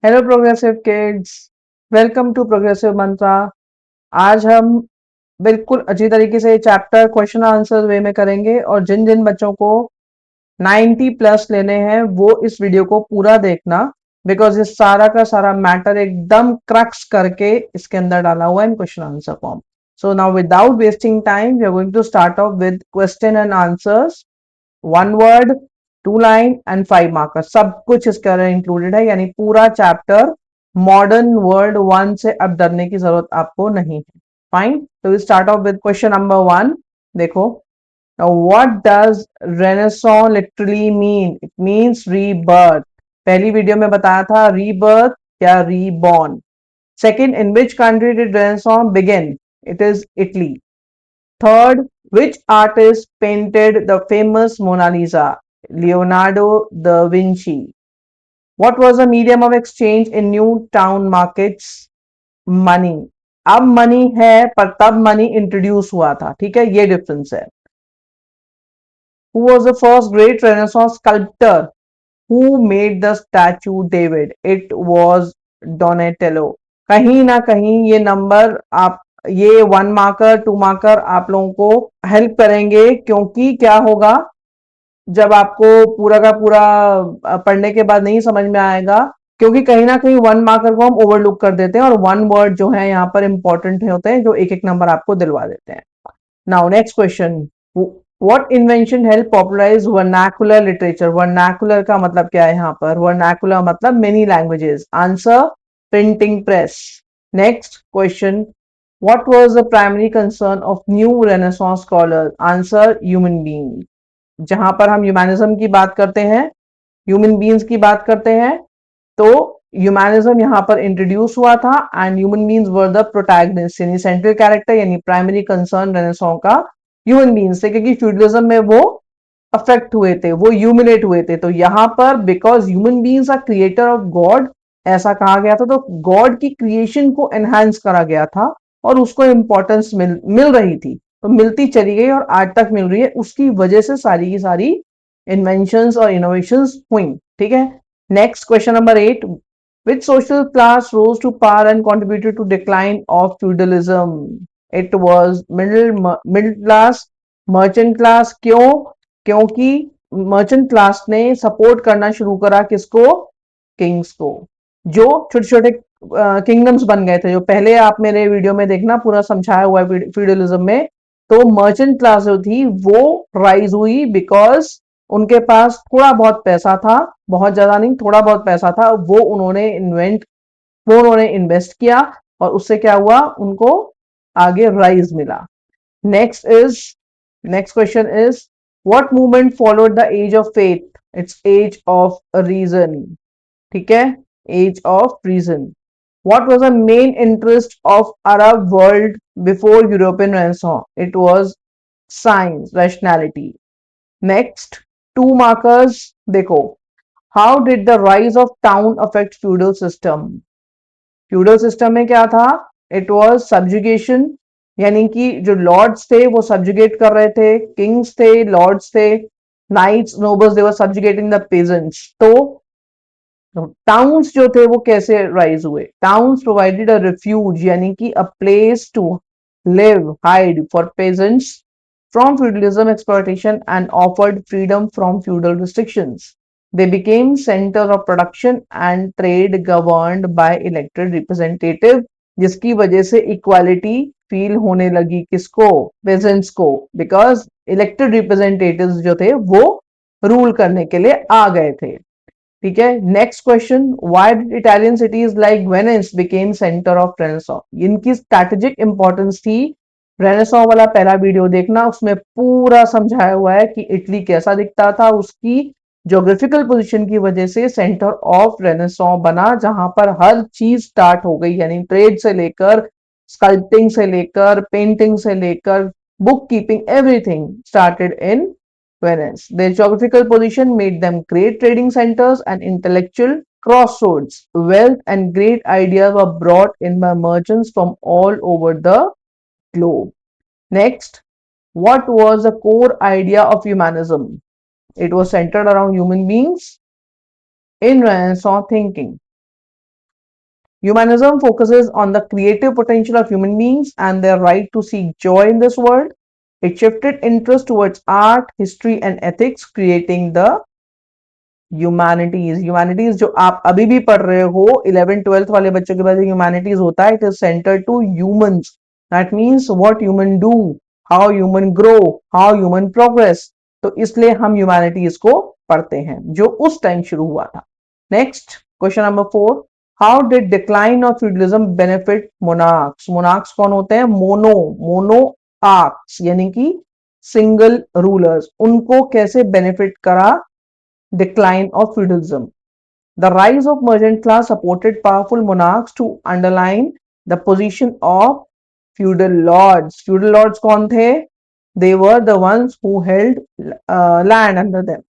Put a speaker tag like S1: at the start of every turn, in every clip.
S1: Hello progressive kids, welcome to Progressive Mantra. आज हम बिल्कुल अच्छी तरीके से चैप्टर क्वेश्चन आंसर वे में करेंगे और जिन जिन बच्चों को 90 प्लस लेने हैं वो इस वीडियो को पूरा देखना, बिकॉज ये सारा का सारा मैटर एकदम क्रक्स करके इसके अंदर डाला हुआ है in question answer form. So now without wasting time we are going to start off with question and answers. One word, two line and 5 marker, सब कुछ इसके अंदर इंक्लूडेड है, यानी पूरा चैप्टर मॉडर्न वर्ल्ड 1 से अब डरने की जरूरत आपको नहीं है। फाइन, तो we start off with question number 1। देखो, what does renaissance literally mean? It means rebirth. पहली वीडियो में बताया था रीबर्थ या reborn. Second, in which country did renaissance begin? It is Italy. Third, which artist painted the famous Mona Lisa? Leonardo da Vinci. What was the medium of exchange in new town markets? Money. अब money है पर तब money introduce हुआ था, ठीक है, ये difference है। Who was the first great Renaissance sculptor? Who made the statue David? It was Donatello. कहीं ना कहीं ये नंबर आप, ये 1 मार्कर 2 मार्कर आप लोगों को हेल्प करेंगे, क्योंकि क्या होगा जब आपको पूरा का पूरा पढ़ने के बाद नहीं समझ में आएगा, क्योंकि कहीं ना कहीं 1 मार्कर को हम ओवरलुक कर देते हैं और वन वर्ड जो है यहाँ पर इंपॉर्टेंट होते हैं, जो एक एक नंबर आपको दिलवा देते हैं। Now next question, what invention help popularize vernacular literature? Vernacular का मतलब क्या है यहाँ पर? वर्नाकुलर मतलब many languages. Answer, printing press. Next question, what was the primary concern of new renaissance scholar? Answer, human being. जहां पर हम ह्यूमैनिज्म की बात करते हैं, ह्यूमन बीइंग्स की बात करते हैं, तो ह्यूमैनिज्म यहां पर इंट्रोड्यूस हुआ था and human beings were the protagonist, यानी सेंट्रल कैरेक्टर, यानी प्राइमरी कंसर्न रेनेसांस का ह्यूमन बीइंग्स थे, क्योंकि फ्यूडलिज्म में वो अफेक्ट हुए थे, वो ह्यूमिलेट हुए थे। तो यहां पर because human beings are creator of God ऐसा कहा गया था, तो गॉड की क्रिएशन को एनहांस करा गया था और उसको इंपॉर्टेंस मिल रही थी, तो मिलती चली गई और आज तक मिल रही है। उसकी वजह से सारी की सारी इन्वेंशंस और इनोवेशंस हुई, ठीक है। Next question number 8, which social class rose to power and contributed to decline of feudalism? It was middle class, merchant class। क्यों? क्योंकि मर्चेंट क्लास ने सपोर्ट करना शुरू करा किसको? किंग्स को। जो छोटे छोटे किंगडम्स बन गए थे, जो पहले आप मेरे वीडियो में देखना, पूरा समझाया हुआ है फ्यूडलिज्म में। तो मर्चेंट क्लास जो थी वो राइज हुई बिकॉज उनके पास थोड़ा बहुत पैसा था, बहुत ज्यादा नहीं, थोड़ा बहुत पैसा था, वो उन्होंने इन्वेस्ट किया और उससे क्या हुआ, उनको आगे राइज मिला। Next is next question is, what movement followed the age of faith? It's age of reason, ठीक है, age of reason. What was the main interest of Arab world before European Renaissance? It was science, rationality. Next, 2 markers. देखो, how did the rise of town affect feudal system? Feudal system में क्या था? It was subjugation, यानी कि जो Lord's थे वो subjugate कर रहे थे, किंग्स थे, लॉर्ड्स थे, knights, nobles, they were subjugating the peasants. तो टाउन्स जो थे वो कैसे राइज हुए? टाउन्स प्रोवाइडेड अ रिफ्यूज, यानी कि a place to live, hide for peasants from feudalism exploitation and offered freedom from feudal restrictions. They became centers of production and trade governed by elected representative, जिसकी वजह से equality feel होने लगी किसको? Pageants को, because elected representatives जो थे वो रूल करने के लिए आ गए थे, ठीक है। Next question, why did Italian cities like Venice became centre of renaissance? इनकी स्ट्रैटेजिक इंपॉर्टेंस थी। रेनेसांस वाला पहला वीडियो देखना, उसमें पूरा समझाया हुआ है कि इटली कैसा दिखता था, उसकी ज्योग्राफिकल पोजीशन की वजह से सेंटर ऑफ रेनेसांस बना, जहां पर हर चीज स्टार्ट हो गई, यानी ट्रेड से लेकर स्कल्पटिंग से लेकर पेंटिंग से लेकर book keeping, everything started in Venice. Their geographical position made them great trading centers and intellectual crossroads. Wealth and great ideas were brought in by merchants from all over the globe. Next, what was the core idea of humanism? It was centered around human beings in Renaissance thinking. Humanism focuses on the creative potential of human beings and their right to seek joy in this world. It shifted interest towards art, history, and ethics, creating the humanities जो आप अभी भी पढ़ रहे हो 11th-12th वाले बच्चों के पास ह्यूमैनिटीज होता है, it is centre to humans. That means what human do, how human grow, how human progress. तो इसलिए हम ह्यूमैनिटीज को पढ़ते हैं, जो उस टाइम शुरू हुआ था. Next question number 4. How did decline of feudalism benefit monarchs? Monarchs कौन होते हैं? मोनो आर्क्स यानी कि सिंगल रूलर्स. उनको कैसे बेनिफिट करा decline of feudalism? The rise of merchant class supported powerful monarchs to underline the position of feudal lords. Feudal lords कौन थे? They were the ones who held land under them.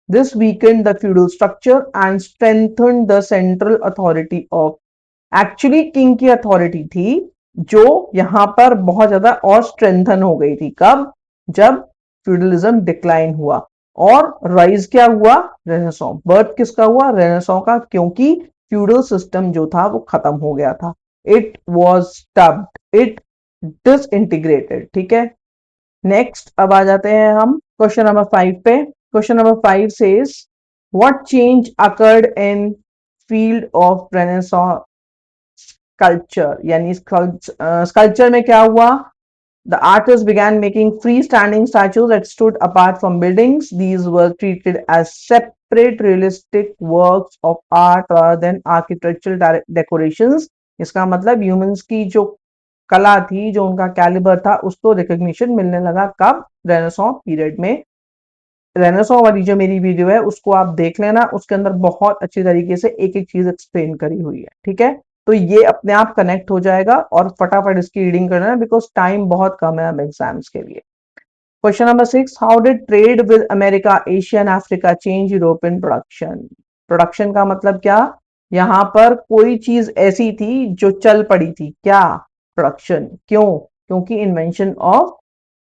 S1: This weakened the feudal structure and strengthened the central authority of. Actually king की authority थी जो यहां पर बहुत ज्यादा और स्ट्रेंथन हो गई थी. कब? जब फ्यूडलिज्म डिक्लाइन हुआ. और राइज क्या हुआ? रेनेसांस. बर्थ किसका हुआ? रेनेसांस का, क्योंकि फ्यूडल सिस्टम जो था वो खत्म हो गया था. It was stubbed, it disintegrated. ठीक है. नेक्स्ट अब आ जाते हैं हम क्वेश्चन नंबर 5 पे. Question number 5 says what change occurred in field of renaissance sculpture? यानी स्कल्पचर में क्या हुआ? The artists began making freestanding statues that stood apart from buildings. These were treated as separate realistic works of art rather than architectural decorations. इसका मतलब humans की जो कला थी, जो उनका कैलिबर था, उसको रिकॉग्निशन मिलने लगा. कब? रेनेसांस पीरियड में. रेनेसांस वाली जो मेरी वीडियो है उसको आप देख लेना, उसके अंदर बहुत अच्छी तरीके से एक एक चीज एक्सप्लेन करी हुई है. ठीक है. तो ये अपने आप कनेक्ट हो जाएगा और फटाफट इसकी रीडिंग करना है बिकॉज टाइम बहुत कम है अब एग्जाम्स के लिए. Question number 6. How did trade with America, Asia and Africa change European production? Production का मतलब क्या? यहां पर कोई चीज ऐसी थी जो चल पड़ी थी. क्या? प्रोडक्शन. क्यों? क्योंकि इन्वेंशन ऑफ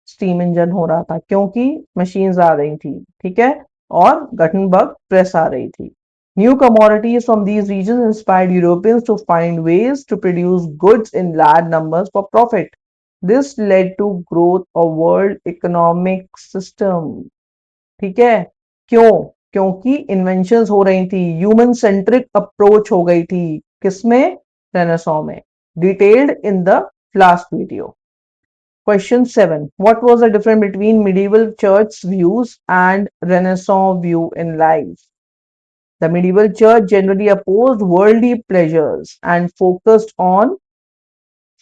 S1: स्टीम इंजन हो रहा था, क्योंकि मशीन्स आ रही थी. ठीक है. और गटनबर्ग प्रेस आ रही थी. New commodities from these regions inspired Europeans to find ways to produce goods in large numbers for profit. This led to growth of world economic system. ठीक है. क्यों? क्योंकि इन्वेंशंस हो रही थी, ह्यूमन सेंट्रिक अप्रोच हो गई थी. किसमें? रेनेसांस में. Detailed in the last video. Question 7. What was the difference between medieval church views and Renaissance view in life? The medieval church generally opposed worldly pleasures and focused on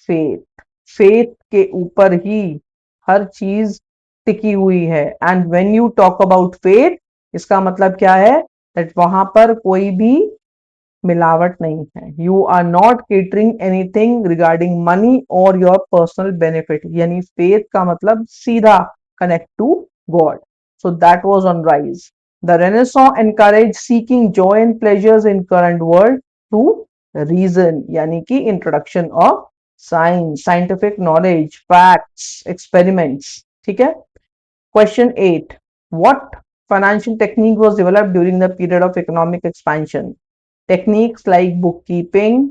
S1: faith. Faith के ऊपर ही हर चीज टिकी हुई है. And when you talk about faith, इसका मतलब क्या है? that वहां पर कोई भी मिलावट नहीं है. You are not catering anything regarding money और योर पर्सनल बेनिफिट. यानी फेथ का मतलब सीधा connect to God. So that was on rise. The renaissance encourage seeking joy and pleasures in current world through reason, यानी कि introduction of science, scientific knowledge, facts, experiments. ठीक है. Question 8. What financial technique was developed during the period of economic expansion? Techniques like bookkeeping,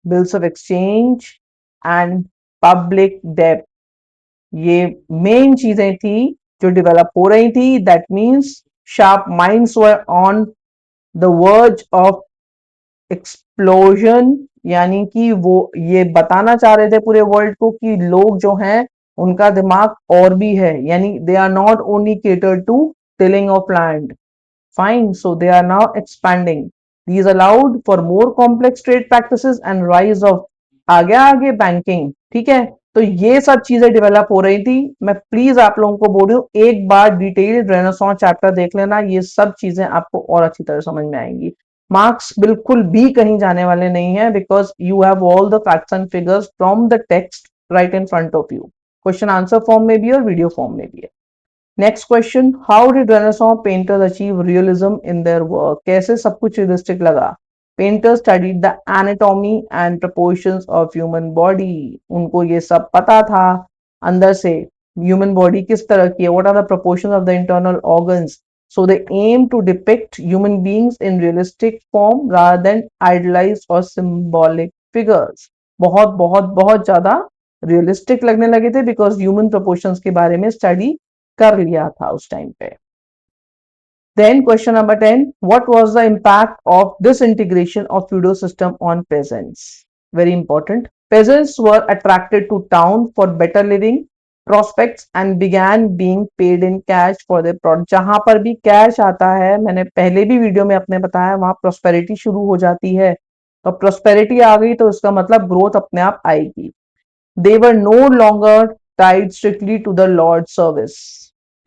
S1: bills of exchange and public debt. ये main चीजें थी जो develop हो रही थी. That means sharp minds were on the verge of explosion. यानी कि वो ये बताना चाह रहे थे पूरे वर्ल्ड को कि लोग जो हैं उनका दिमाग और भी है. यानी they are not only cater to tilling of land. Fine, so they are now expanding. These allowed for more complex trade practices and rise of आगे आगे बैंकिंग. ठीक है. तो ये सब चीजें डेवलप हो रही थी. मैं प्लीज आप लोगों को बोल रही हूँ एक बार डिटेल्ड रेनेसांस चैप्टर देख लेना, ये सब चीजें आपको और अच्छी तरह समझ में आएंगी. मार्क्स बिल्कुल भी कहीं जाने वाले नहीं है because you have all the facts and figures from the text right in front of you. Question answer form में भी और वीडियो फॉर्म में भी है. Next question. How did renaissance painters achieve realism in their work? कैसे सब कुछ realistic लगा? Painters studied the anatomy and proportions of human body. उनको ये सब पता था अंदर से ह्यूमन बॉडी किस तरह की है. What are the proportions of the internal organs. So they aim to depict human beings in realistic form rather than idealized or symbolic figures. बहुत बहुत बहुत ज्यादा रियलिस्टिक लगने लगे थे बिकॉज ह्यूमन प्रोपोर्शंस के बारे में स्टडी कर लिया था उस टाइम पे. Then question number 10, what was the impact of disintegration of feudal system on peasants? Very important. Peasants were attracted to town for better living prospects and began being paid in cash for their product. जहां पर भी cash आता है, मैंने पहले भी video में अपने बताया, वहां प्रोस्पेरिटी शुरू हो जाती है. तो प्रोस्पेरिटी आ गई तो इसका मतलब ग्रोथ अपने आप आएगी. They were no longer tied strictly to the Lord service.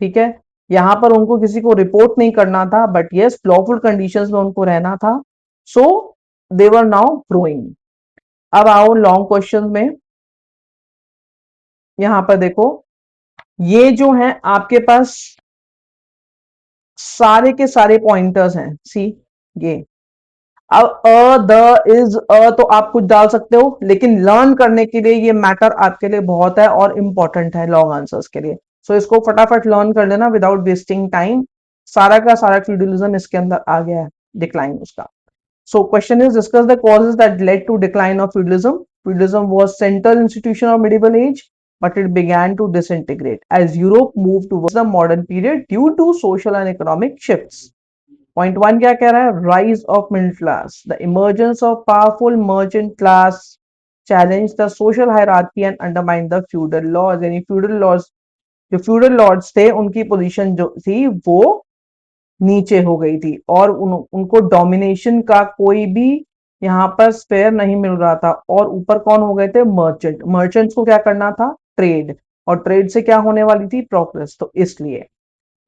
S1: ठीक है, यहां पर उनको किसी को रिपोर्ट नहीं करना था, बट यस लॉफुल कंडीशंस में उनको रहना था. सो दे वर नाउ ग्रोइंग. अब आओ लॉन्ग क्वेश्चन में. यहां पर देखो, ये जो है आपके पास सारे के सारे पॉइंटर्स हैं. सी ये अब द इज तो आप कुछ डाल सकते हो, लेकिन लर्न करने के लिए ये मैटर आपके लिए बहुत है और इंपॉर्टेंट है लॉन्ग आंसर्स के लिए. सो इसको फटाफट लर्न कर लेना विदाउट वेस्टिंग टाइम. सारा का सारा फ्यूडलिज्म इसके अंदर आ गया है, डिक्लाइन उसका. So question is, discuss the causes that led to decline of feudalism. Feudalism was central institution of medieval age, but it began to disintegrate as Europe moved towards the modern period due to social and economic shifts. Point one क्या कह रहा है? Rise of middle class. The emergence of powerful merchant class challenged the social hierarchy and undermined the feudal laws. यानी feudal laws, जो feudal lords थे उनकी position जो थी वो नीचे हो गई थी और उनको डोमिनेशन का कोई भी यहाँ पर स्पेयर नहीं मिल रहा था. और ऊपर कौन हो गए थे? मर्चेंट. मर्चेंट्स को क्या करना था? ट्रेड. और ट्रेड से क्या होने वाली थी? प्रोग्रेस. तो इसलिए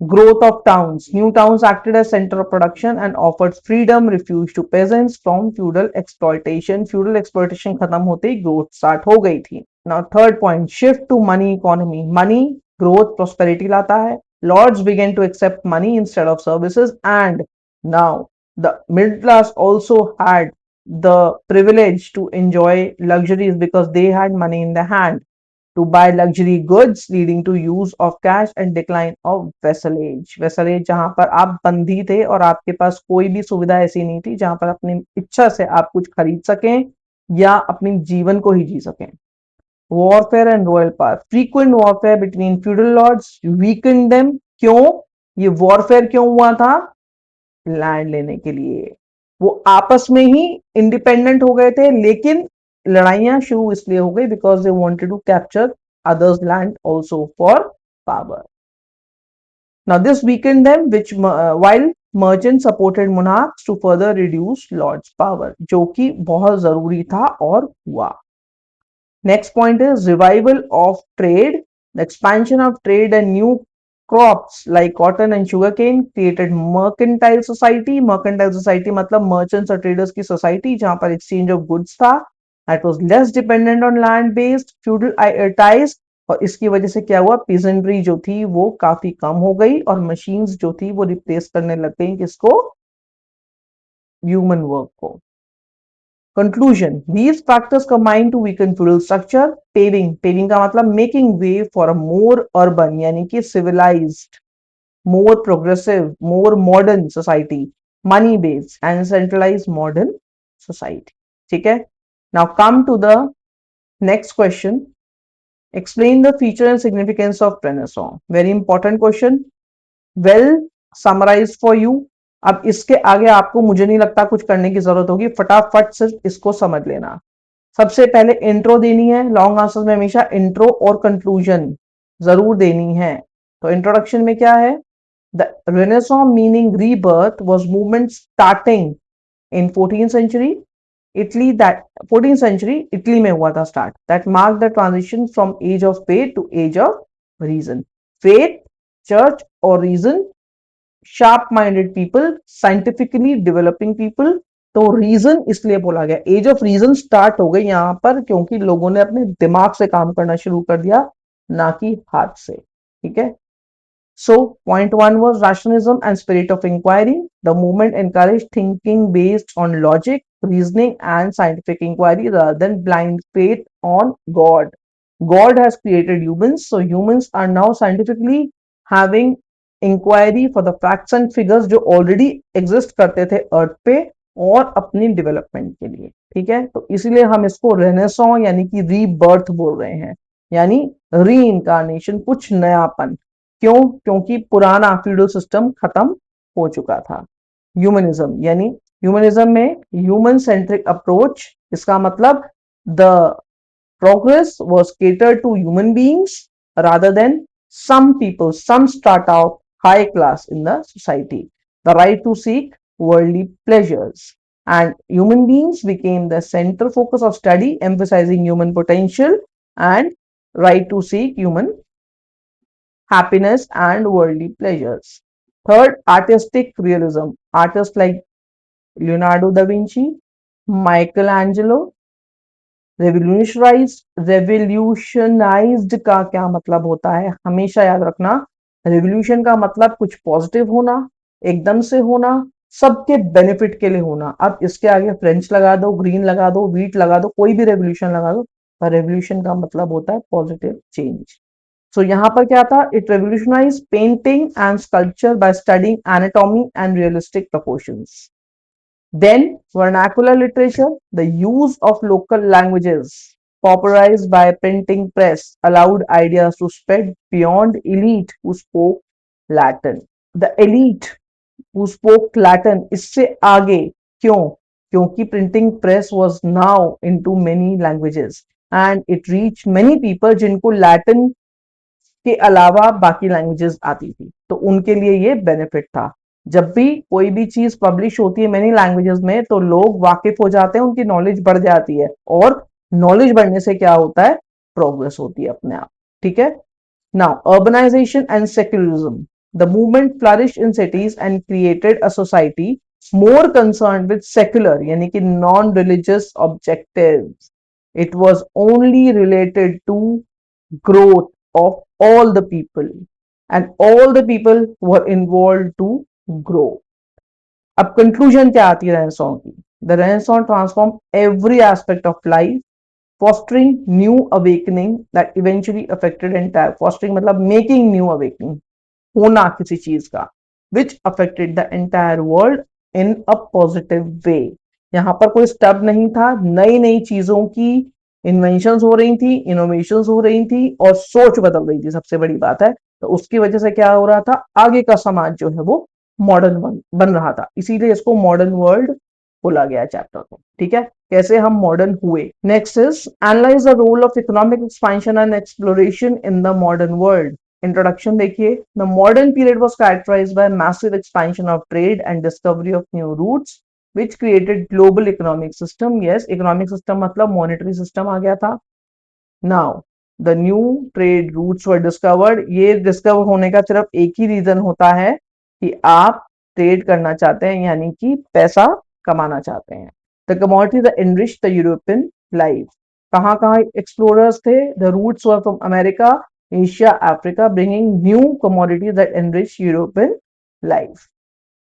S1: growth of towns. New towns acted as center of production and offered freedom, refuge to peasants from feudal exploitation. Feudal exploitation खत्म होते ही growth start हो गई थी. Now third point, shift to money economy. Money growth prosperity लाता है. Lords began to accept money instead of services, and now the middle class also had the privilege to enjoy luxuries because they had money in their hand to buy luxury goods, leading to use of cash and decline of vassalage. Vassalage जहां पर आप बंदी थे और आपके पास कोई भी सुविधा ऐसी नहीं थी जहां पर अपनी इच्छा से आप कुछ खरीद सकें या अपनी जीवन को ही जी सकें. Warfare and royal power. Frequent warfare between feudal lords weaken them. क्यों ये वॉरफेयर क्यों हुआ था? लैंड लेने के लिए. वो आपस में ही इंडिपेंडेंट हो गए थे, लेकिन लड़ाइयां शुरू इसलिए हो गई because they wanted to capture others land also for power. Now this weekend them which while merchant supported monarchs to further reduce lords power, जो कि बहुत जरूरी था और हुआ. Next point is revival of trade. The expansion of trade and new crops like cotton and sugarcane created mercantile society. Mercantile society मतलब merchants और traders की society जहां पर exchange of goods था. That was less dependent on land based feudal ties. और इसकी वजह से क्या हुआ? peasantry जो थी वो काफी कम हो गई और machines जो थी वो replace करने लग गई किसको? human work को. Conclusion. These factors combine to weaken feudal structure. Paving. Paving का मतलब making way for a more urban यानी कि civilized, more progressive, more modern society, money based and centralized modern society. ठीक है. Now come to the next question. Explain the feature and significance of Renaissance. Very important question. Well summarized for you. अब इसके आगे आपको मुझे नहीं लगता कुछ करने की जरूरत होगी, फटाफट सिर्फ इसको समझ लेना. सबसे पहले इंट्रो देनी है. लॉन्ग आंसर में हमेशा इंट्रो और कंक्लूजन जरूर देनी है. तो इंट्रोडक्शन में क्या है? The renaissance meaning rebirth was movement starting in 14th century Italy. That 14th century Italy में हुआ था start. That mark the transition from age of faith to age of reason. Faith, church और reason, sharp minded people, scientifically developing people. तो reason इसलिए बोला गया, as of reason start हो गई यहां पर क्योंकि लोगों ने अपने दिमाग से काम करना शुरू कर दिया, ना कि हाथ से. ठीक है. So point one was rationalism and spirit of inquiry. The movement encouraged thinking based on logic, reasoning and scientific inquiry rather than blind faith on God. God has created humans, so humans are now scientifically having inquiry for the facts and figures जो already exist करते थे अर्थ पे और अपनी development के लिए। ठीक है, तो इसीलिए हम इसको रेनेसॉ यानी कि रीबर्थ बोल रहे हैं, यानी री इनकारनेशन, कुछ नयापन। क्यों? क्योंकि पुराना फ्यूडल सिस्टम खत्म हो चुका था। ह्यूमनिज्म यानी ह्यूमनिज्म में ह्यूमन सेंट्रिक अप्रोच, इसका मतलब the progress was catered to human beings rather than some people, some strata of high class in the society. The right to seek worldly pleasures. And human beings became the center focus of study, emphasizing human potential and right to seek human happiness and worldly pleasures. Third, artistic realism. Artists like Leonardo da Vinci, Michelangelo, रेवोल्यूशनाइज्ड का क्या मतलब होता है? हमेशा याद रखना, revolution का मतलब कुछ पॉजिटिव होना, एकदम से होना, सबके बेनिफिट के लिए होना। अब इसके आगे फ्रेंच लगा दो, ग्रीन लगा दो, व्हीट लगा दो, कोई भी रेवोल्यूशन लगा दो, पर रेवोल्यूशन का मतलब होता है पॉजिटिव चेंज। सो यहाँ पर क्या था? It revolutionise painting and sculpture by studying anatomy and realistic proportions. Then, vernacular literature, the use of local languages popularized by printing press allowed ideas to spread beyond elite who spoke Latin. The elite who spoke Latin इससे आगे क्यों? क्योंकि printing press was now into many languages and it reached many people जिनको Latin के अलावा बाकी languages आती थी, तो उनके लिए ये बेनिफिट था। जब भी कोई भी चीज पब्लिश होती है मेनी लैंग्वेजेस में तो लोग वाकिफ हो जाते हैं, उनकी नॉलेज बढ़ जाती है, और नॉलेज बढ़ने से क्या होता है? प्रोग्रेस होती है अपने आप। ठीक है, now urbanization and secularism, the movement flourish in cities and created a society more concern with secular यानी कि non religious objectives. It was only related to growth of all the people and all the people were involved to grow. अब conclusion क्या आती है Renaissance की? The Renaissance transform every aspect of life, fostering new awakening that eventually affected entire, fostering मतलब making new awakening, होना किसी चीज का, which affected the entire world in a positive way। यहाँ पर कोई स्टब नहीं था, नई नई चीजों की इन्वेंशन हो रही थी, इनोवेशन हो रही थी, और सोच बदल रही थी, सबसे बड़ी बात है। तो उसकी वजह से क्या हो रहा था? आगे का समाज जो है वो मॉडर्न बन रहा था, इसीलिए इसको मॉडर्न वर्ल्ड बोला गया चैप्टर को। ठीक है, कैसे हम मॉडर्न हुए। Next is analyze the role of economic expansion and exploration in the modern world. Introduction देखिए, the modern period was characterized by massive expansion of trade and discovery of new routes which created global economic system। yes, economic system मतलब monetary system आ गया था। now the new trade routes were discovered। ये discover होने का सिर्फ एक ही reason होता है कि आप ट्रेड करना चाहते हैं, यानी कि पैसा कमाना चाहते हैं। the commodity that enriched the European life। कहाँ कहाँ एक्सप्लोरर्स थे? the routes were from America, Asia, Africa, bringing new commodities that enrich European life।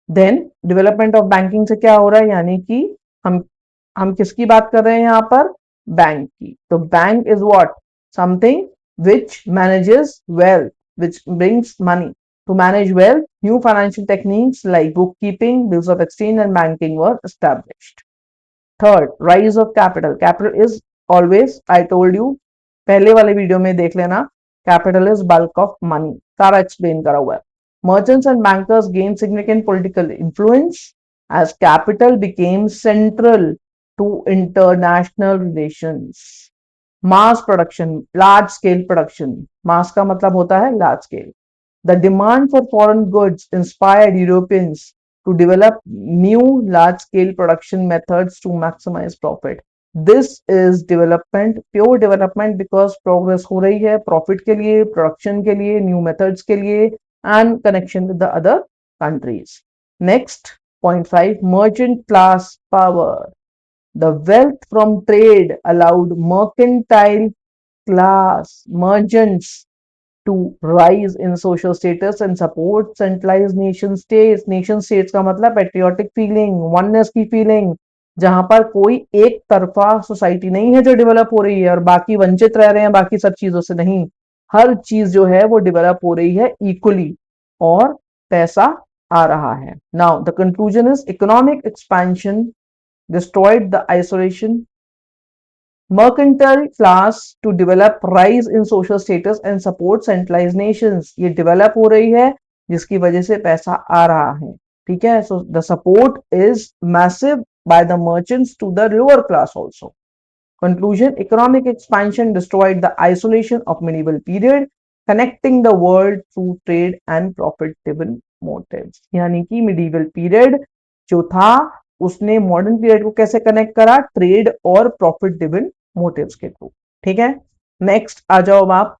S1: Then development of banking से क्या हो रहा है? यानी कि हम किसकी बात कर रहे हैं यहाँ पर? बैंक की। तो bank is what? Something which manages wealth, which brings money. To manage wealth, new financial techniques like book keeping, bills of exchange and banking were established. Third, rise of capital. Capital is always, I told you, पहले वाले video में देख लेना, capital is bulk of money, सारा explain करा हुआ है। Merchants and bankers gained significant political influence as capital became central to international relations। Mass production, large scale production, mass का मतलब होता है large scale। The demand for foreign goods inspired Europeans to develop new large scale production methods to maximize profit। This is development, pure development, because progress हो रही है profit के लिए, production के लिए, new methods के लिए, and connection with the other countries। Next, point 5, merchant class power। The wealth from trade allowed mercantile class merchants to rise in social status and support centralized nation states। nation states का मतलब patriotic feeling, oneness की feeling, जहां पर कोई एक तरफा society नहीं है जो डेवलप हो रही है और बाकी वंचित रह रहे हैं बाकी सब चीजों से। नहीं, हर चीज जो है वो डेवलप हो रही है इक्वली, और पैसा आ रहा है. Now the conclusion is economic expansion destroyed the isolation mercantile class to develop rise in social status and support centralized nations. ये develop हो रही है जिसकी वजह से पैसा आ रहा है. ठीक है. So the support is massive by the merchants to the lower class also. Conclusion: economic expansion destroyed the isolation of medieval period, connecting the world through trade and profitable motives. यानी कि medieval period जो था उसने modern period को कैसे connect करा? Trade और profitable motives के थ्रू. ठीक है. नेक्स्ट आ जाओ आप.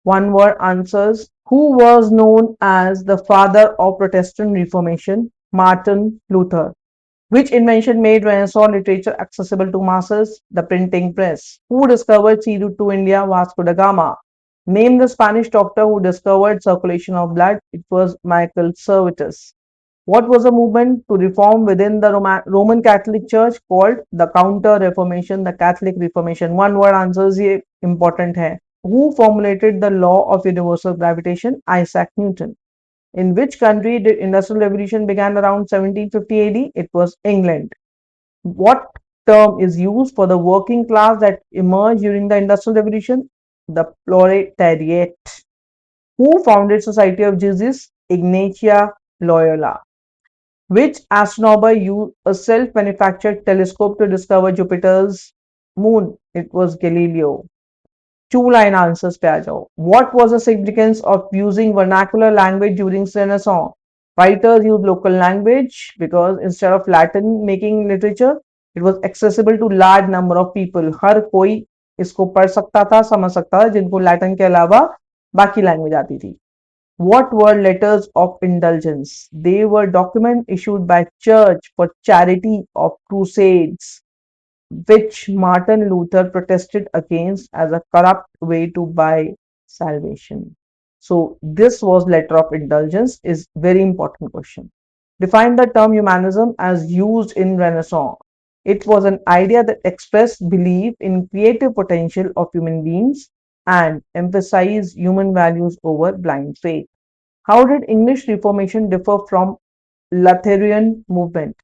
S1: One word answers. Who was known as the father of Protestant Reformation? Martin Luther. Which invention made Renaissance literature accessible to masses? The printing press. Who discovered sea route to India? Vasco da Gama. Name the Spanish doctor who discovered circulation of blood. It was Michael Servetus. What was the movement to reform within the Roman Catholic Church called the Counter Reformation, the Catholic Reformation? One word answers ये important है. Who formulated the law of universal gravitation? Isaac Newton. In which country did Industrial Revolution began around 1750 AD? It was England. What term is used for the working class that emerged during the Industrial Revolution? The proletariat. Who founded Society of Jesus? Ignatia Loyola. Which astronomer used a self-manufactured telescope to discover Jupiter's moon? It was Galileo. Two line answers पे आ जाओ. What was the significance of using vernacular language during Renaissance? Writers used local language because instead of Latin making literature, it was accessible to large number of people. हर कोई इसको पढ़ सकता था, समझ सकता था, जिनको लैटिन के अलावा बाकी लैंग्वेज आती थी. What were letters of indulgence? They were documents issued by church for charity of crusades, which Martin Luther protested against as a corrupt way to buy salvation. So this was letter of indulgence is very important question. Define the term humanism as used in Renaissance. It was an idea that expressed belief in creative potential of human beings and emphasized human values over blind faith. How did English Reformation differ from Lutheran movement?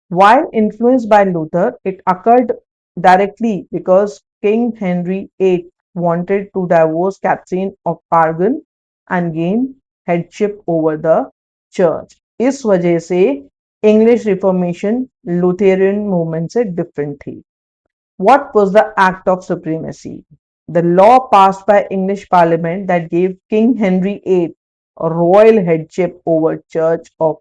S1: While influenced by Luther, it occurred directly because King Henry VIII wanted to divorce Catherine of Aragon and gain headship over the church. इस वजह से English Reformation Lutheran movement से different थी. What was the Act of Supremacy? The law passed by English Parliament that gave King Henry VIII a royal headship over Church of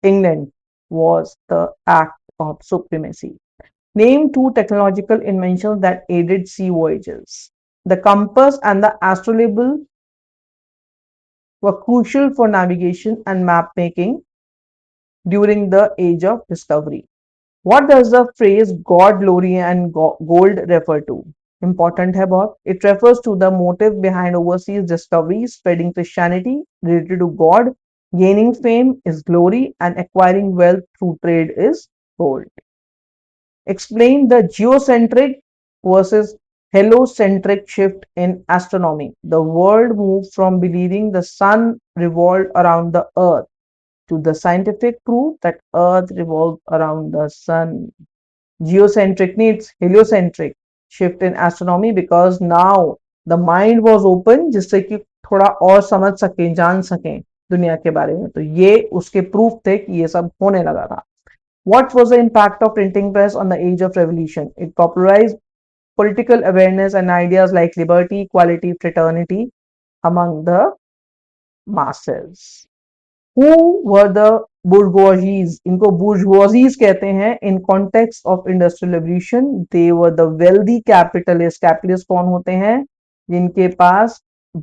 S1: England was the Act of Supremacy. Name two technological inventions that aided sea voyages. The compass and the astrolabe were crucial for navigation and map making during the Age of Discovery. What does the phrase God, glory and gold refer to? Important है बहुत. It refers to the motive behind overseas discoveries, spreading Christianity related to God. Gaining fame is glory and acquiring wealth through trade is gold. Explain the geocentric versus heliocentric shift in astronomy. The world moved from believing the sun revolved around the earth to the scientific proof that earth revolved around the sun. Geocentric needs heliocentric shift in astronomy because now the mind was open जिससे कि थोड़ा और समझ सकें, जान सकें दुनिया के बारे में. तो ये उसके प्रूफ थे कि ये सब होने लगा था. What was the impact of printing press on the age of revolution? It popularized political awareness and ideas like liberty, equality, fraternity among the masses. Who were the bourgeoisies? इनको bourgeoisies कहते हैं. In context of industrial revolution, they were the wealthy capitalists. Capitalists कौन होते हैं? जिनके पास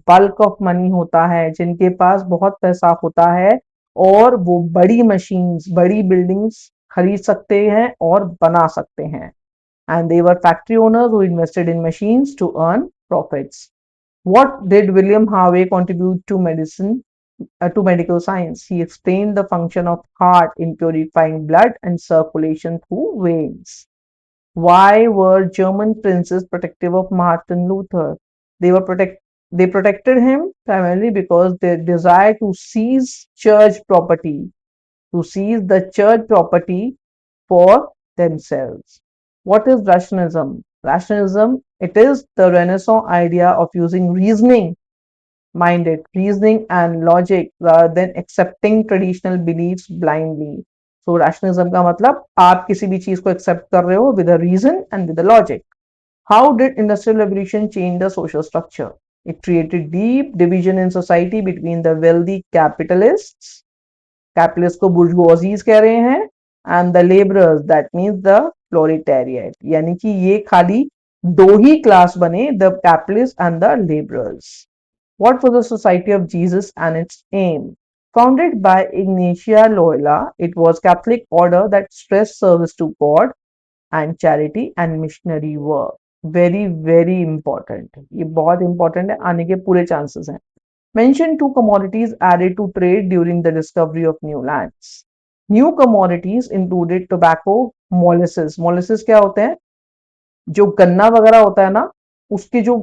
S1: bulk of money होता है, जिनके पास बहुत पैसा होता है और वो बड़ी machines, बड़ी buildings खरीद सकते हैं और बना सकते हैं. And they were factory owners who invested in machines to earn profits. What did William Harvey contribute to medicine? To medical science? He explained the function of heart in purifying blood and circulation through veins. Why were German princes protective of Martin Luther? They were They protected him primarily because they desire to seize church property, to seize the church property for themselves. What is rationalism? Rationalism, it is the Renaissance idea of using reasoning and logic rather than accepting traditional beliefs blindly. So rationalism का मतलब आप किसी भी चीज को accept कर रहे हो with a reason and with a logic. How did industrial revolution change the social structure? It created deep division in society between the wealthy capitalists को bourgeoisies कह रहे हैं, and the laborers, that means the proletariat. यानी कि ये खाली दो ही class बने, the capitalists and the laborers. What was the Society of Jesus and its aim? Founded by Ignatia Loyola, it was Catholic order that stressed service to God and charity and missionary work. Very very important. ये बहुत important है, आने के पूरे chances हैं. Mention two commodities added to trade during the discovery of new lands. New commodities included tobacco, molasses. Molasses क्या होते हैं? जो गन्ना वगैरह होता है ना, उसके जो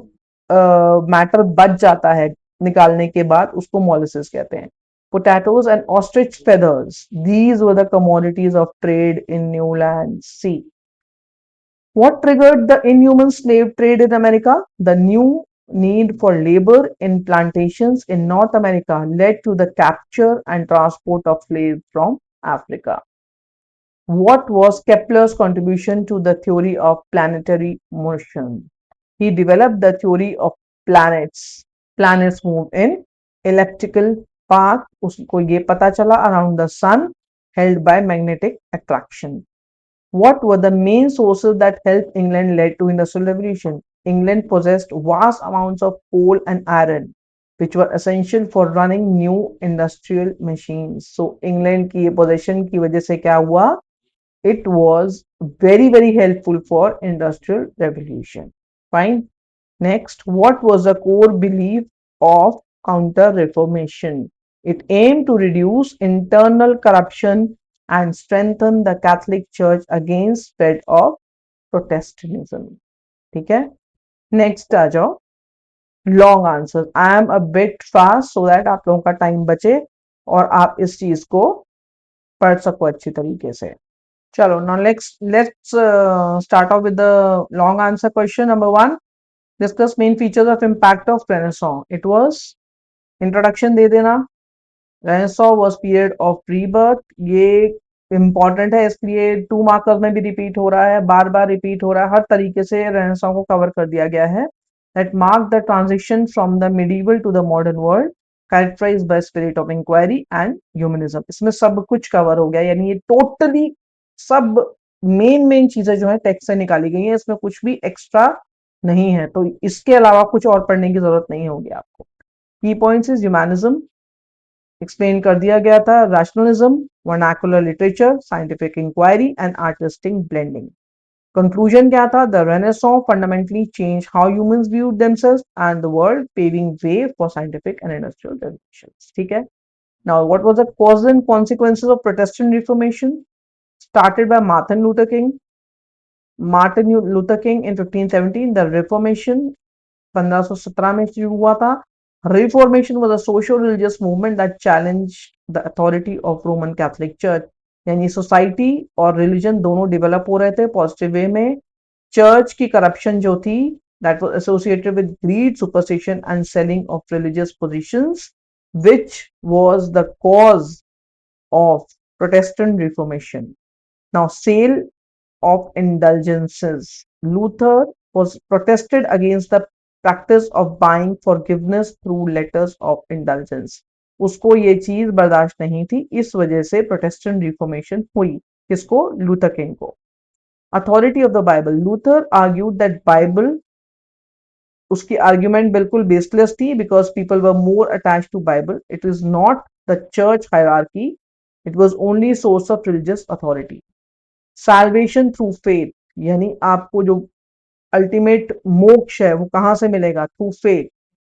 S1: मैटर बच जाता है निकालने के बाद, उसको मोलासेस कहते हैं. Potatoes and ostrich feathers. These were the commodities of trade in new lands. See, what triggered the inhuman slave trade in America? The new need for labor in plantations in North America led to the capture and transport of slaves from Africa. What was Kepler's contribution to the theory of planetary motion? He developed the theory of planets. Planets move in elliptical path. उसको ये पता चला around the sun held by magnetic attraction. What were the main sources that helped England led to industrial revolution? England possessed vast amounts of coal and iron, which were essential for running new industrial machines. So England की ये possession की वजह से क्या हुआ? It was very very helpful for industrial revolution. Fine. Next, what was the core belief of counter reformation? It aimed to reduce internal corruption and strengthen the Catholic Church against spread of Protestantism. ठीक है? Next आ जाओ. Long answer. I am a bit fast so that आप लोगों का time बचे और आप इस चीज को पढ़ सको अच्छी तरीके से. चलो, now let's start off with the long answer question. Number 1, discuss main features of impact of Renaissance. It was introduction दे देना. Renaissance was period of rebirth. ये important है, इसलिए 2 मार्कर में भी रिपीट हो रहा है, बार बार रिपीट हो रहा है, हर तरीके से Renaissance को कवर कर दिया गया है. That marked the transition from the medieval to the modern world, characterized by spirit of inquiry and humanism. इसमें सब कुछ कवर हो गया, यानी ये टोटली सब मेन चीजें जो है टेक्स्ट से निकाली गई है, इसमें कुछ भी एक्स्ट्रा नहीं है, तो इसके अलावा कुछ और पढ़ने की जरूरत नहीं होगी आपको. की पॉइंट्स इज ह्यूमैनिज्म एक्सप्लेन कर दिया गया था, rationalism, vernacular literature, scientific inquiry and artistic blending. Conclusion क्या था? The renaissance fundamentally change how humans viewed themselves and the world, paving way for scientific and industrial revolutions. ठीक है. Now what was the cause and consequences of Protestant reformation? Started by Martin Luther King in 1517. The Reformation 1517 में शुरू हुआ था. Reformation was a social religious movement that challenged the authority of Roman Catholic Church. यानी society और religion दोनों develop हो रहे थे पॉजिटिव वे में. चर्च की करप्शन जो थी, that was associated with greed, superstition and selling of religious positions, which was the cause of Protestant Reformation. Now, sale of indulgences. Luther was protested against the practice of buying forgiveness through letters of indulgence. उसको ये चीज बर्दाश्त नहीं थी, इस वजह से Protestant reformation हुई. किसको? लूथर किंग को. Authority of the Bible. Luther argued that Bible, उसकी आर्ग्यूमेंट बिल्कुल बेसलेस थी, because people were more attached to Bible. It is not the church hierarchy, it was only source of religious authority. Salvation through faith, यानी आपको जो ultimate मोक्ष है वो कहां से मिलेगा? Through faith.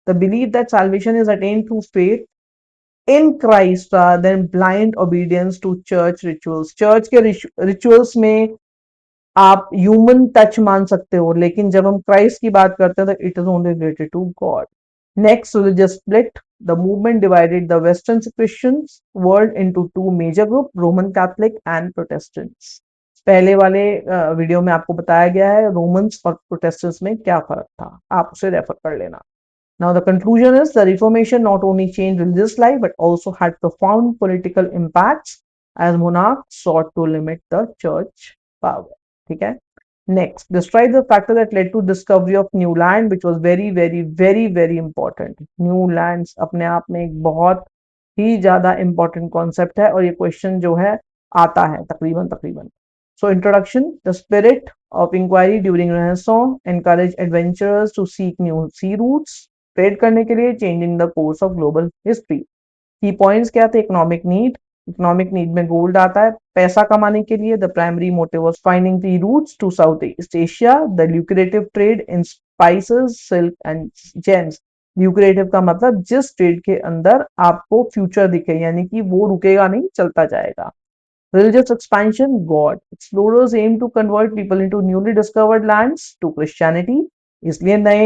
S1: The believe that salvation is attend through faith in Christ rather than blind obedience to church rituals. Church के रिचुअल्स में आप ह्यूमन टच मान सकते हो, लेकिन जब हम क्राइस्ट की बात करते हैं तो it is only related to God. Next, religious split. The movement divided the Western Christian world into two major groups, Roman Catholic and Protestants. पहले वाले वीडियो में आपको बताया गया है रोमन्स और प्रोटेस्टेंट्स में क्या फर्क था, आप उसे रेफर कर लेना. Now, the conclusion is the Reformation not only changed religious life but also had profound political impacts as monarchs sought to limit the church power. ठीक है. Next, describe the factor that led to discovery of new land, which was very, very, very, very important. New lands अपने आप में एक बहुत ही ज्यादा important concept है और ये question जो है आता है तकरीबन तकरीबन. So introduction, the spirit of inquiry during Renaissance encouraged adventurers to seek new sea routes, trade करने के लिए, changing the course of global history. की पॉइंट्स क्या थे? इकोनॉमिक नीड में गोल्ड आता है पैसा कमाने के लिए. The primary motive was finding the routes to South East Asia. The lucrative trade in spices, silk and gems. Lucrative का मतलब जिस ट्रेड के अंदर आपको फ्यूचर दिखे, यानी कि वो रुकेगा नहीं, चलता जाएगा. Religious expansion, God. Explorers aim to convert people into newly discovered lands to Christianity. इसलिए नए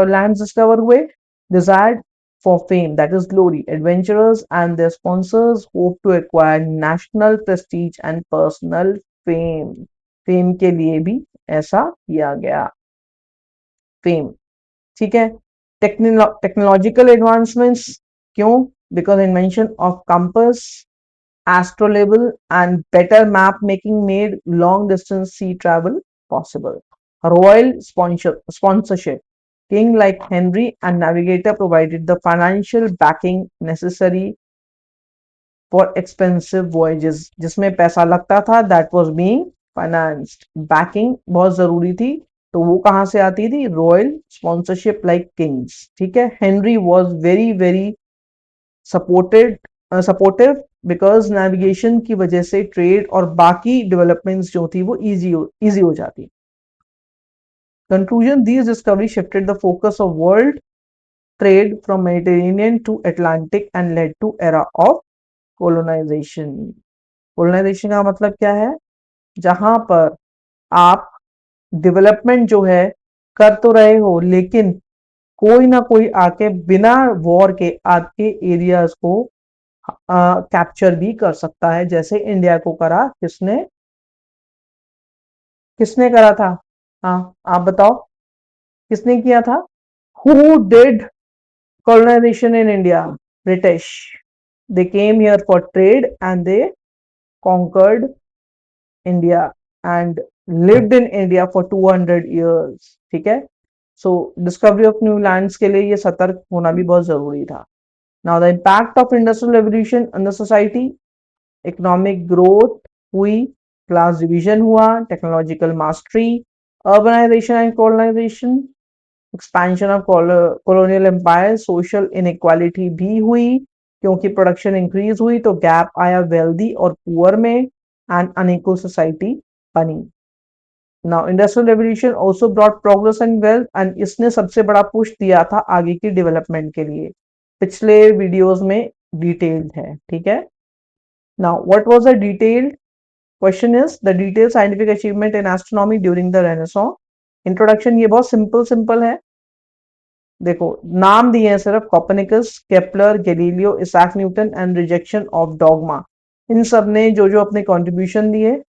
S1: lands discover हुए. Desired for fame, that is glory. Adventurers and their sponsors hope to acquire national prestige and personal fame. Fame के लिए भी ऐसा किया गया. Fame. ठीक है. Technological advancements. क्यों? Because invention of compass, astrolabe and better map making made long distance sea travel possible. Royal sponsorship. King like Henry and Navigator provided the financial backing necessary for expensive voyages. जिसमें पैसा लगता था, that was being financed. Backing बहुत जरूरी थी, तो वो कहाँ से आती थी? Royal sponsorship like kings. ठीक है. Henry was very very supportive because navigation की वजह से ट्रेड और बाकी डेवलपमेंट्स जो थी वो इजी हो जाती. Conclusion, these discovery shifted the focus of world trade from Mediterranean to Atlantic and led to era of colonization. Colonization का मतलब क्या है? जहां पर आप डेवलपमेंट जो है कर तो रहे हो, लेकिन कोई ना कोई आके बिना वॉर के आपके एरियाज को कैप्चर भी कर सकता है, जैसे इंडिया को करा. किसने किसने करा था? हाँ, आप बताओ किसने किया था? Who did colonization in India? British. They came here for trade and they conquered India and lived in India for 200 years. ठीक है. So discovery of new lands के लिए ये सतर्क होना भी बहुत जरूरी था. Now the impact of industrial revolution on the society. Economic growth हुई, क्लास डिवीजन हुआ, technological mastery, urbanization and colonization, expansion of colonial empire, social inequality भी हुई क्योंकि प्रोडक्शन इंक्रीज हुई तो गैप आया वेल्दी और पुअर में एंड अनइक्वल सोसाइटी बनी. Now industrial revolution also brought progress and wealth and इसने सबसे बड़ा पुश दिया था आगे की डेवलपमेंट के लिए. पिछले वीडियोस में डिटेल्ड है. ठीक है. Now, what was the detailed? Question is the detailed scientific achievement in astronomy during the Renaissance. Introduction ये बहुत सिंपल है. देखो नाम दिए हैं सिर्फ, Copernicus, Kepler, Galileo, Isaac Newton and rejection of dogma. इन सब ने जो जो अपने कंट्रीब्यूशन दिए.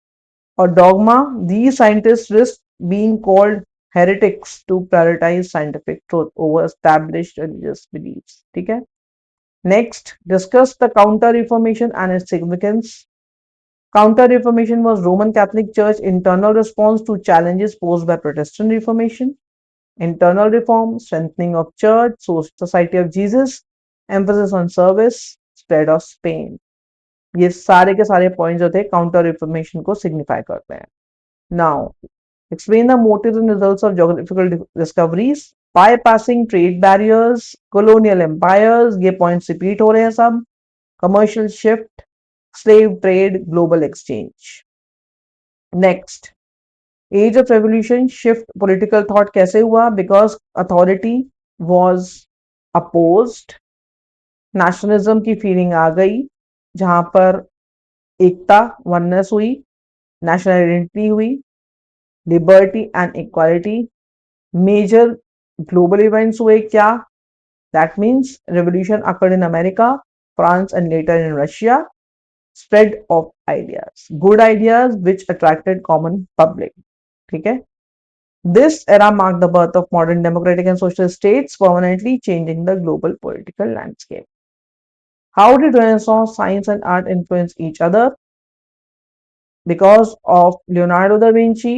S1: और dogma, the scientist risk being called heretics to prioritize scientific truth over established religious beliefs. ठीक है. Next, discuss the counter reformation and its significance. Counter Reformation was Roman Catholic Church internal response to challenges posed by Protestant Reformation. Internal reform, strengthening of church, Society of Jesus, emphasis on service, spread of Spain. ये सारे के सारे points जो थे counter reformation को signify करते हैं. Now explain the motives and results of geographical discoveries, bypassing trade barriers, colonial empires, ये पॉइंट्स रिपीट हो रहे हैं सब. Commercial shift, slave trade, global exchange. Next, age of revolution, shift political thought कैसे हुआ? Because authority was opposed, nationalism की feeling आ गई, जहां पर एकता, वननेस हुई, नेशनल आइडेंटिटी हुई, liberty and equality. Major global events हुए क्या? That means revolution occurred in America, France, and later in Russia. Spread of ideas, good ideas which attracted common public. Okay. This era marked the birth of modern democratic and social states, permanently changing the global political landscape. How did Renaissance science and art influence each other? Because of Leonardo da Vinci,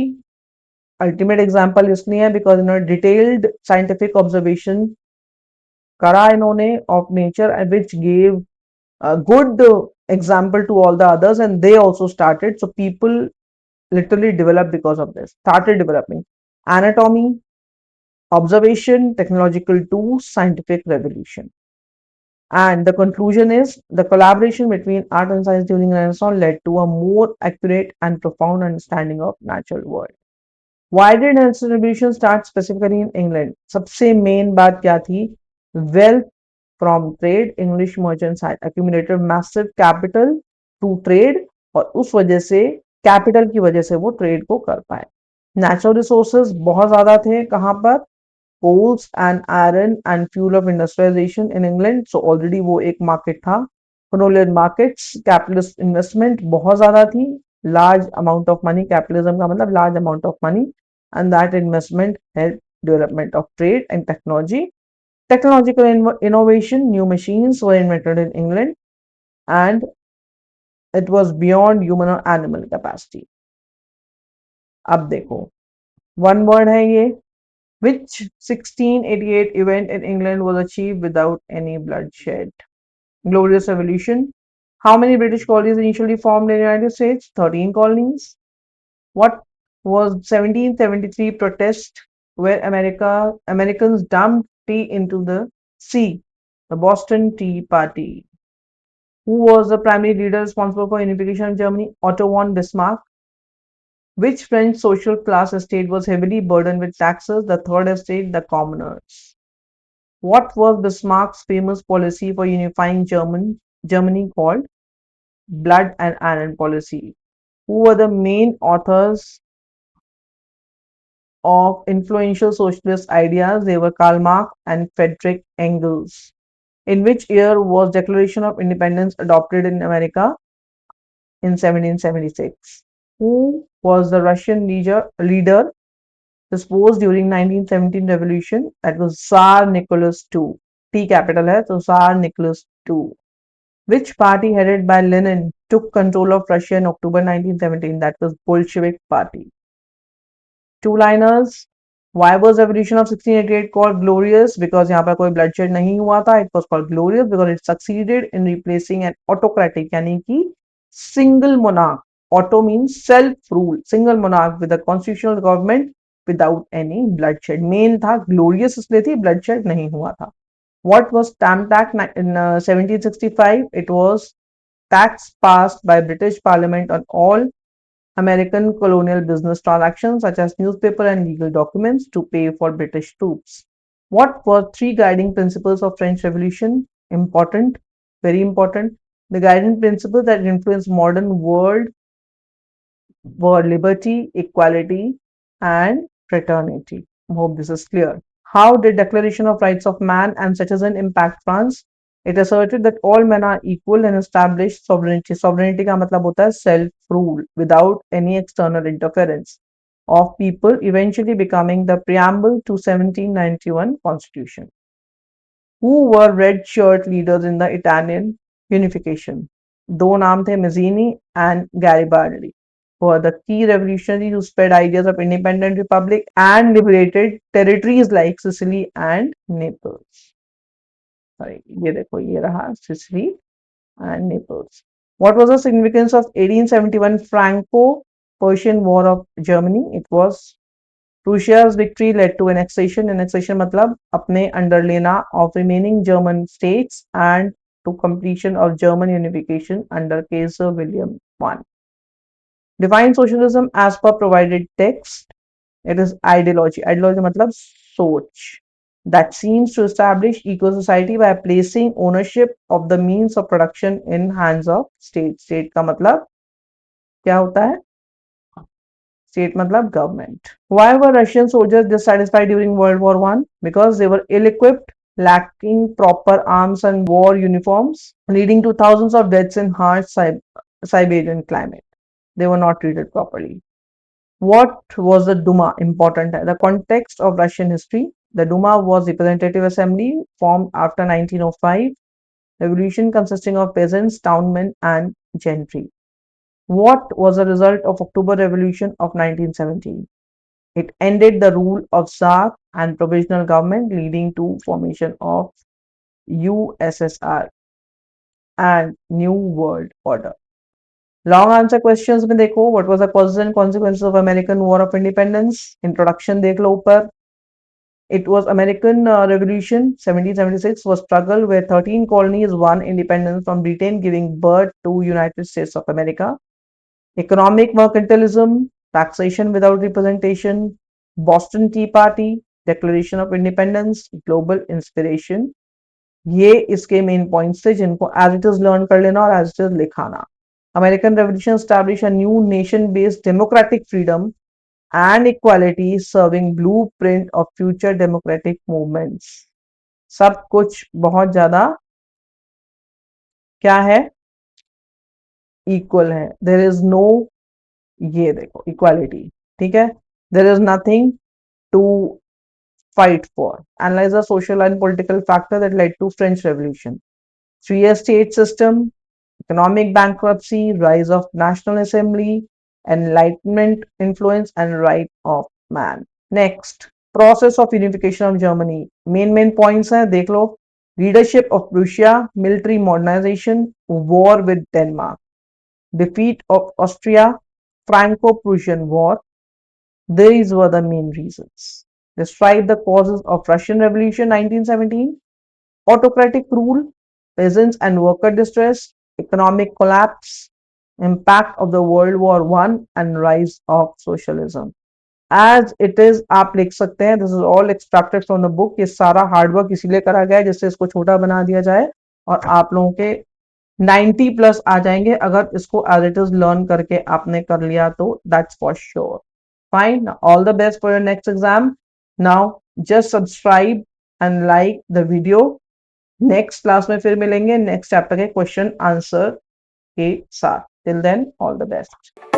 S1: ultimate example इसलिए है because detailed scientific observation करा इन्होंने of nature and which gave a good example to all the others, and they also started. So people literally developed because of this, started developing anatomy, observation, technological tools, scientific revolution. And the conclusion is the collaboration between art and science during Renaissance led to a more accurate and profound understanding of natural world. Why did Industrial Revolution start specifically in England? सबसे main बात क्या थी? Wealth from trade. English merchants had accumulated massive capital to trade, और उस वजह से capital की वजह से वो ट्रेड को कर पाए. नेचुरल रिसोर्सेज बहुत ज्यादा थे. कहाँ पर? coals and iron and fuel of industrialization in England. So already वो एक market था. Colonial markets, capitalist investment बहुत ज़्यादा थी. Large amount of money, capitalism का मतलब large amount of money, and that investment helped development of trade and technology. Technological innovation, new machines were invented in England, and it was beyond human or animal capacity. अब देखो, one word है ये. Which 1688 event in England was achieved without any bloodshed? Glorious Revolution. How many British colonies initially formed in the United States? 13 colonies. What was 1773 protest where Americans dumped tea into the sea? The Boston Tea Party. Who was the primary leader responsible for unification of Germany? Otto von Bismarck. Which French social class estate was heavily burdened with taxes? The third estate, the commoners. What was Bismarck's famous policy for unifying Germany called? Blood and Iron Policy. Who were the main authors of influential socialist ideas? They were Karl Marx and Friedrich Engels. In which year was Declaration of Independence adopted in America? In 1776. Who was the Russian leader disposed during 1917 revolution? That was Tsar Nicholas II. T capital है तो Tsar Nicholas II. Which party headed by Lenin took control of Russia in October 1917? That was Bolshevik Party. Two-liners. Why was revolution of 1688 called glorious? Because यहाँ पर कोई bloodshed नहीं हुआ था. It was called glorious because it succeeded in replacing an autocratic यानी कि single monarch. Auto means self-rule. Single monarch with a constitutional government without any bloodshed. Main था glorious इसलिए थी, bloodshed नहीं हुआ था. What was Stamp Act in 1765? It was tax passed by British Parliament on all American colonial business transactions such as newspaper and legal documents to pay for British troops. What were three guiding principles of French Revolution? Important, very important. The guiding principles that influence modern world were liberty, equality, and fraternity. I hope this is clear. How did Declaration of Rights of Man and Citizen impact France? It asserted that all men are equal and established sovereignty. Sovereignty का मतलब होता है self-rule without any external interference of people, eventually becoming the preamble to 1791 Constitution. Who were red shirt leaders in the Italian unification? दो नाम थे, Mazzini and Garibaldi, were the key revolutionaries who spread ideas of independent republic and liberated territories like Sicily and Naples. Sorry, ये देखो ये रहा Sicily and Naples. What was the significance of 1871 Franco-Persian War of Germany? It was Russia's victory led to annexation. Annexation मतलब अपने under लेना of remaining German states and to completion of German unification under Kaiser William I. Define socialism as per provided text. It is ideology. Ideology मतलब सोच that seems to establish eco society by placing ownership of the means of production in hands of state. State का मतलब क्या होता है? State matlab government. Why were Russian soldiers dissatisfied during World War I? Because they were ill-equipped, lacking proper arms and war uniforms, leading to thousands of deaths in harsh Siberian climate. They were not treated properly. What was the Duma? Important. The context of Russian history. The Duma was representative assembly formed after 1905 revolution consisting of peasants, townmen, and gentry. What was the result of October Revolution of 1917? It ended the rule of Tsar and provisional government, leading to formation of USSR and New World Order. Long answer questions में देखो, what was the causes and consequences of American war of independence. Introduction देख लो ऊपर. It was American Revolution 1776 was struggle where 13 colonies won independence from Britain, giving birth to United States of America. Economic mercantilism, taxation without representation, Boston Tea Party, Declaration of Independence, global inspiration. ये इसके main points थे जिनको as it is learn कर लेना और as it is लिखाना. American Revolution established a new nation-based democratic freedom and equality, serving blueprint of future democratic movements. सब कुछ बहुत ज्यादा क्या है, इक्वल है. देर इज नो, ये देखो इक्वालिटी, ठीक है. There is nothing to fight for. Analyze the social and political factor that led to French Revolution. Three-year state system, economic bankruptcy, rise of National Assembly, Enlightenment influence, and right of man. Next, process of unification of Germany. Main points हैं देख लो. Leadership of Prussia, military modernization, war with Denmark, defeat of Austria, Franco-Prussian War. These were the main reasons. Describe the causes of Russian Revolution 1917. Autocratic rule, peasants and worker distress, economic collapse, impact of the World War I, and rise of socialism. As it is, आप लिख सकते हैं. This is all extracted from the book. ये सारा hard work इसीलिए करा गया है जिससे इसको छोटा बना दिया जाए और आप लोगों के 90 प्लस आ जाएंगे अगर इसको एज इट इज लर्न करके आपने कर लिया तो. That's for sure. Fine. All the best for your next exam. Now just subscribe and like the video. Next class में फिर मिलेंगे नेक्स्ट चैप्टर के क्वेश्चन आंसर के साथ. Till then all the best.